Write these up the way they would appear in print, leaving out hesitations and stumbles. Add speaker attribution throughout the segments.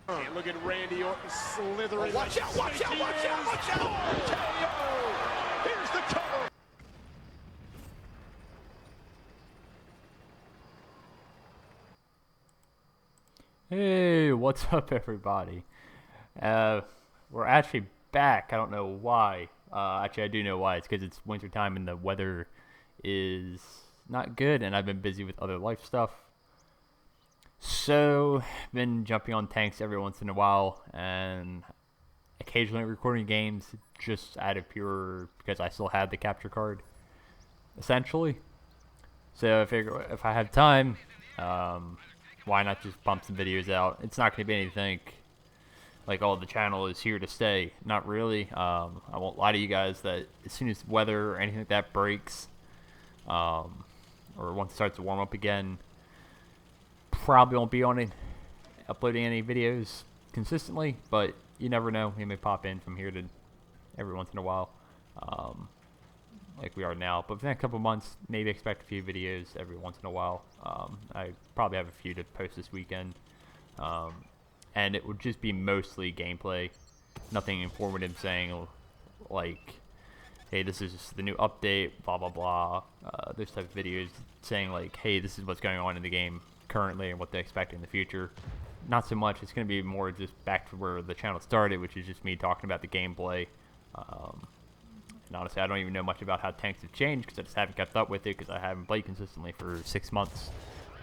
Speaker 1: And look at Randy Orton slithering.
Speaker 2: Oh, watch out, watch out, watch out, watch out!
Speaker 1: KO! Here's the cover.
Speaker 3: Hey, what's up, everybody? We're actually back. I don't know why. Actually, I do know why. It's because it's winter time and the weather is not good, and I've been busy with other life stuff. So, been jumping on tanks every once in a while, and occasionally recording games just out of pure because I still have the capture card, essentially. So I figure if I have time, why not just pump some videos out? It's not going to be anything like, oh, the channel is here to stay. Not really. I won't lie to you guys that as soon as weather or anything like that breaks, or once it starts to warm up again, probably won't be on it, uploading any videos consistently, but you never know. He may pop in from here to every once in a while, like we are now. But for the next couple months, maybe expect a few videos every once in a while. I probably have a few to post this weekend, and it would just be mostly gameplay, nothing informative, saying like, hey, this is the new update, blah blah blah. Those type of videos saying like, hey, this is what's going on in the game currently and what they expect in the future. Not so much. It's going to be more just back to where the channel started, which is just me talking about the gameplay. And honestly, I don't even know much about how tanks have changed because I just haven't kept up with it because I haven't played consistently for 6 months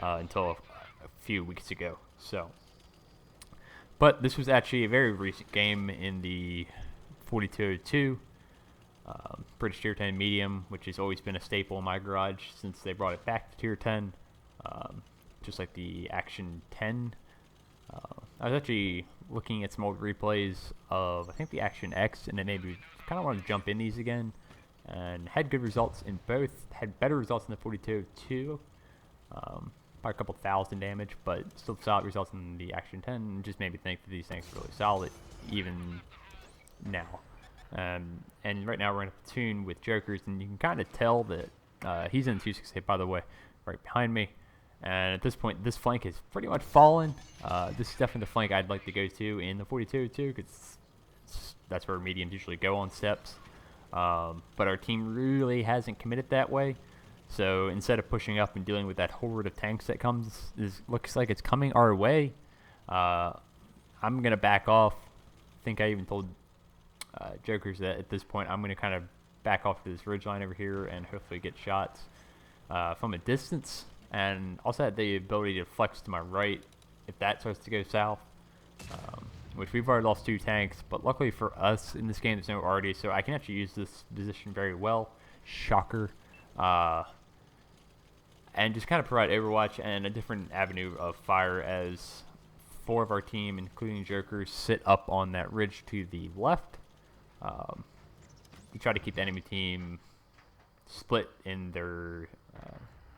Speaker 3: until a few weeks ago. So, but this was actually a very recent game in the 4202 British Tier 10 Medium, which has always been a staple in my garage since they brought it back to Tier 10. Just like the Action 10. I was actually looking at some old replays of, I think, the Action X, and then maybe kind of want to jump in these again, and had good results in both. Had better results in the 42-2, by a couple thousand damage, but still solid results in the Action 10, and just made me think that these things are really solid, even now. And right now we're in a platoon with Jokers, and you can kind of tell that he's in 268, by the way, right behind me. And at this point, this flank is pretty much fallen. This is definitely the flank I'd like to go to in the 42-2, because that's where mediums usually go on steps. But our team really hasn't committed that way. So instead of pushing up and dealing with that horde of tanks that looks like it's coming our way, I'm going to back off. I think I even told Jokers that at this point I'm going to kind of back off to this ridgeline over here and hopefully get shots from a distance. And also had the ability to flex to my right if that starts to go south, which we've already lost 2 tanks, but luckily for us in this game there's no RD, so I can actually use this position very well. Shocker. And just kind of provide overwatch and a different avenue of fire as 4 of our team, including Jokers, sit up on that ridge to the left. We try to keep the enemy team split in their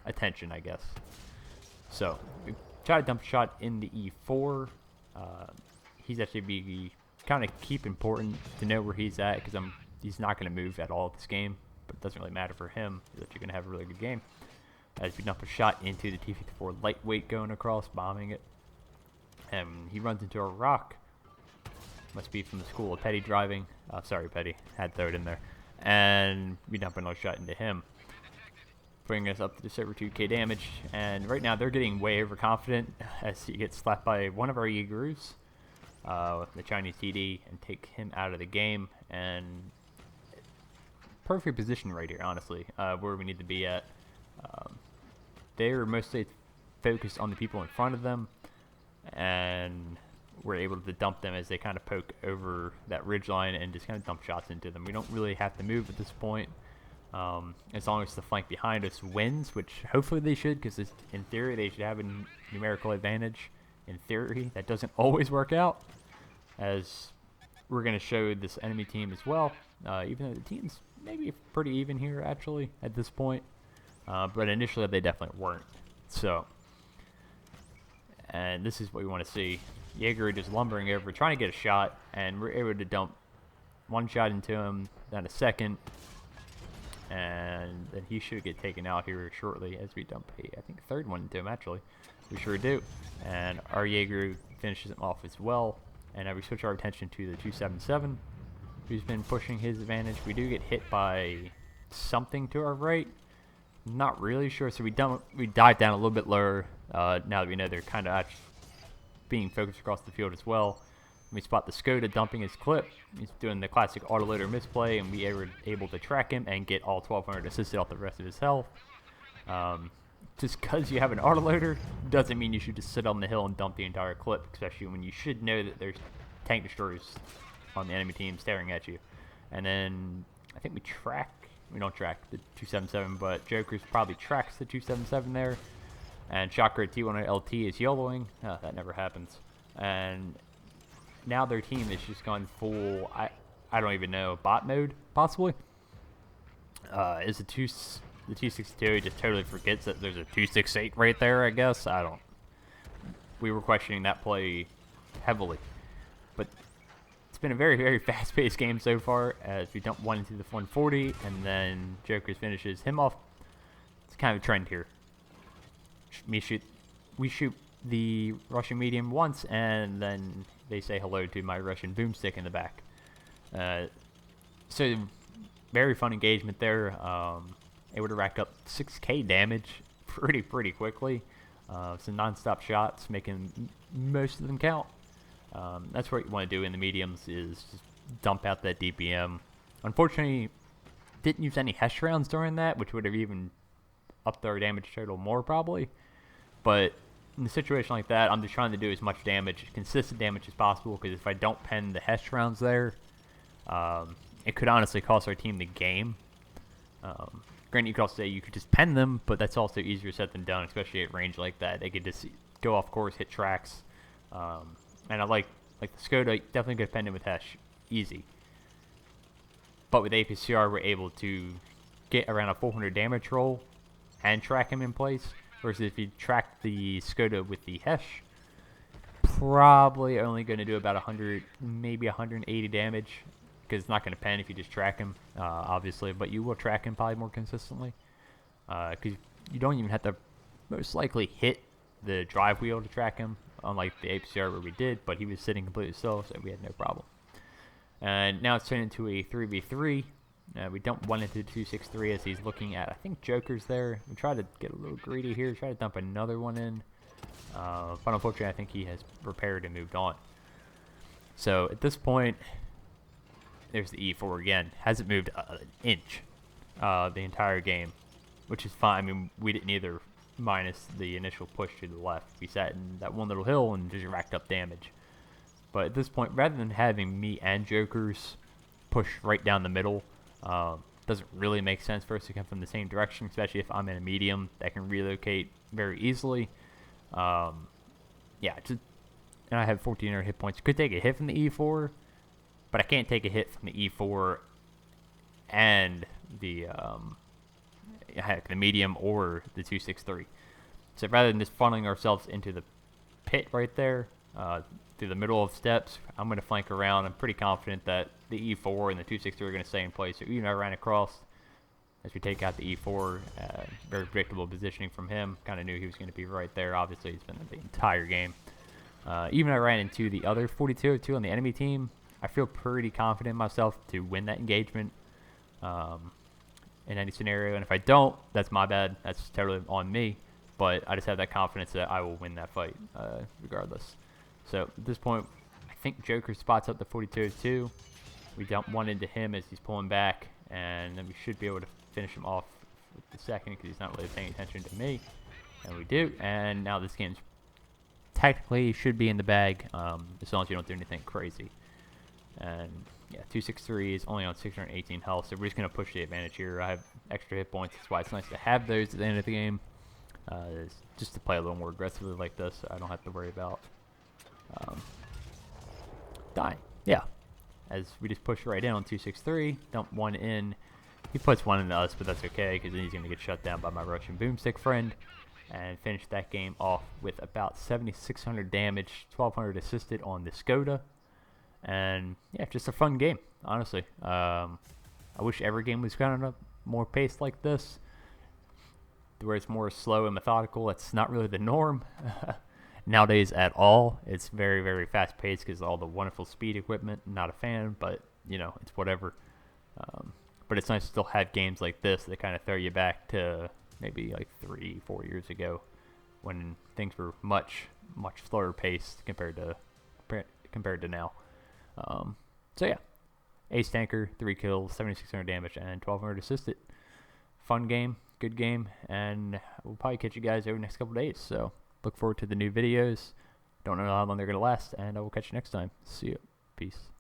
Speaker 3: attention, I guess. So we try to dump a shot in the E4. He's actually be kind of keep important to know where he's at, because he's not going to move at all this game, but it doesn't really matter for him that you're going to have a really good game. As we dump a shot into the T-54 lightweight going across, bombing it, and he runs into a rock. Must be from the school of petty driving. Sorry, petty, had to throw it in there. And we dump another shot into him, bringing us up to just over 2k damage. And right now they're getting way overconfident as he gets slapped by one of our Yagurus, the Chinese TD, and take him out of the game. And perfect position right here, honestly, where we need to be at. They're mostly focused on the people in front of them, and we're able to dump them as they kind of poke over that ridgeline and just kind of dump shots into them. We don't really have to move at this point. As long as the flank behind us wins, which hopefully they should, because in theory they should have a numerical advantage. In theory, that doesn't always work out, as we're going to show this enemy team as well, even though the team's maybe pretty even here actually at this point, but initially they definitely weren't. So, and this is what we want to see. Jaeger just lumbering over, trying to get a shot, and we're able to dump one shot into him, then a second, and then he should get taken out here shortly as we dump I think third one into him actually. We sure do. And our Jaeger finishes him off as well. And now we switch our attention to the 277, who's been pushing his advantage. We do get hit by something to our right. Not really sure, so we dive down a little bit lower. Now that we know they're kind of being focused across the field as well. We spot the Skoda dumping his clip. He's doing the classic autoloader misplay, and we were able to track him and get all 1,200 assisted off the rest of his health. Just because you have an autoloader doesn't mean you should just sit on the hill and dump the entire clip, especially when you should know that there's tank destroyers on the enemy team staring at you. And then I think we don't track the 277, but Joker's probably tracks the 277 there. And Chakra T1 LT is YOLOing. Oh, that never happens. And now their team is just gone full, I don't even know, bot mode, possibly? Is the 262, he just totally forgets that there's a 268 right there, I guess. We were questioning that play heavily. But it's been a very, very fast-paced game so far, as we dump one into the 140, and then Joker's finishes him off. It's kind of a trend here. We shoot the Russian medium once, and then they say hello to my Russian boomstick in the back. So, very fun engagement there. Able to rack up 6k damage pretty quickly. Some non-stop shots, making most of them count. That's what you want to do in the mediums, is just dump out that DPM. Unfortunately, didn't use any Hesh rounds during that, which would have even upped our damage total more probably. But in a situation like that, I'm just trying to do as much damage, consistent damage as possible, because if I don't pen the Hesh rounds there, it could honestly cost our team the game. Granted, you could also say you could just pen them, but that's also easier said than done, especially at range like that. They could just go off course, hit tracks. And I like the Skoda, definitely could pen him with Hesh. Easy. But with APCR, we're able to get around a 400 damage roll and track him in place. Versus if you track the Skoda with the Hesh, probably only going to do about 100, maybe 180 damage. Because it's not going to pen if you just track him, obviously. But you will track him probably more consistently. Because you don't even have to most likely hit the drive wheel to track him. Unlike the APCR where we did. But he was sitting completely still, so we had no problem. And now it's turned into a 3v3. We dump one into 263 as he's looking at, I think, Joker's there. We try to get a little greedy here, try to dump another one in. But unfortunately, I think he has repaired and moved on. So at this point, there's the E4 again. Hasn't moved an inch the entire game, which is fine. I mean, we didn't either, minus the initial push to the left. We sat in that one little hill and just racked up damage. But at this point, rather than having me and Joker's push right down the middle, doesn't really make sense for us to come from the same direction, especially if I'm in a medium that can relocate very easily. Yeah, and I have 1,400 hit points. Could take a hit from the E4, but I can't take a hit from the E4 and the medium or the 263. So rather than just funneling ourselves into the pit right there, through the middle of steps, I'm going to flank around. I'm pretty confident that the E4 and the 263 are going to stay in place. So even I ran across, as we take out the E4, very predictable positioning from him. Kind of knew he was going to be right there. Obviously, he's been the entire game. Even I ran into the other 4202 on the enemy team. I feel pretty confident in myself to win that engagement in any scenario. And if I don't, that's my bad. That's totally on me. But I just have that confidence that I will win that fight regardless. So at this point, I think Joker spots up the 4202. We dump one into him as he's pulling back, and then we should be able to finish him off with the second because he's not really paying attention to me. And we do, and now this game's technically should be in the bag as long as you don't do anything crazy. And yeah, 263 is only on 618 health, so we're just going to push the advantage here. I have extra hit points, that's why it's nice to have those at the end of the game. Just to play a little more aggressively like this, so I don't have to worry about dying. Yeah, as we just push right in on 263, dump one in. He puts one into us, but that's okay because then he's going to get shut down by my Russian boomstick friend, and finish that game off with about 7,600 damage, 1,200 assisted on the Skoda, and yeah, just a fun game, honestly. I wish every game was kind of more paced like this, where it's more slow and methodical. It's not really the norm. nowadays at all. It's very, very fast paced because all the wonderful speed equipment. Not a fan, but you know, it's whatever. But it's nice to still have games like this that kind of throw you back to maybe like 3-4 years ago when things were much slower paced compared to now. So yeah, ace tanker, 3 kills, 7600 damage, and 1200 assisted. Fun game, good game, and we'll probably catch you guys over the next couple days. So look forward to the new videos. Don't know how long they're gonna last, and I will catch you next time. See you. Peace.